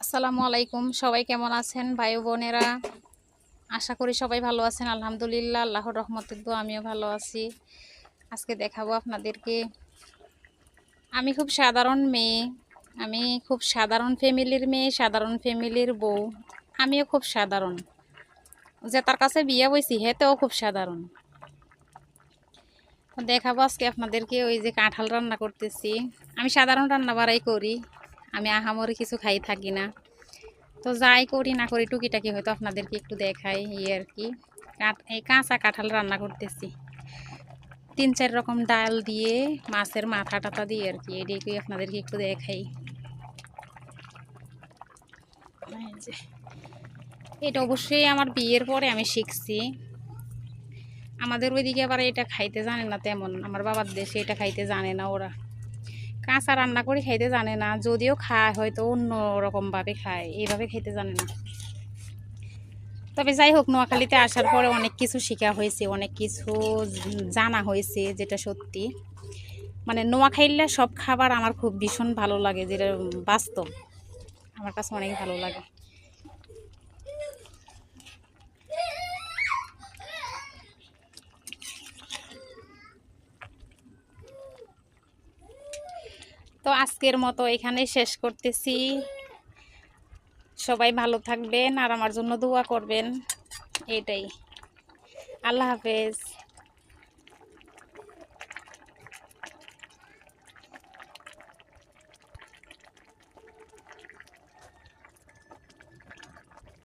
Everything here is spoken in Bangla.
আসসালামু আলাইকুম। সবাই কেমন আছেন ভাই ও বোনেরা? আশা করি সবাই ভালো আছেন। আলহামদুলিল্লাহ, আল্লাহর রহমতের দোয়া আমিও ভালো আছি। আজকে দেখাবো আপনাদেরকে, আমি খুব সাধারণ মেয়ে, আমি খুব সাধারণ ফ্যামিলির মেয়ে, সাধারণ ফ্যামিলির বউ। আমিও খুব সাধারণ, যে তার কাছে বিয়ে বইছি হেতেও খুব সাধারণ। তো দেখাবো আজকে আপনাদেরকে ওই যে কাঁঠাল রান্না করতেছি। আমি সাধারণ রান্না বাড়াই করি, আমি আহামরি কিছু খাই থাকি না। তো যাই করি না করি টুকিটাকি হয়তো আপনাদেরকে একটু দেখাই আর কি। এই কাঁচা কাঁঠাল রান্না করতেছি 3-4 রকম ডাল দিয়ে, মাছের মাথা টাথা দিয়ে আর কি। এটাই আপনাদেরকে একটু দেখাই। এই যে, এটা অবশ্যই আমার বিয়ের পরে আমি শিখছি। আমাদের ওইদিকে আবার এটা খাইতে জানে না তেমন, আমার বাবার দেশে এটা খাইতে জানে না ওরা। কাঁচা রান্না করে খাইতে জানে না, যদিও খায় হয়তো অন্য রকমভাবে খায়, এইভাবে খাইতে জানে না। তবে যাই হোক, নোয়াখালীতে আসার পরে অনেক কিছু শেখা হয়েছে, অনেক কিছু জানা হয়েছে, যেটা সত্যি। মানে নোয়াখালীর সব খাবার আমার খুব ভীষণ ভালো লাগে, যেটা বাস্তব আমার কাছে অনেক ভালো লাগে। তো আজকের মতো এখানেই শেষ করতেছি। সবাই ভালো থাকবেন আর আমার জন্য দোয়া করবেন, এটাই। আল্লাহ হাফেজ।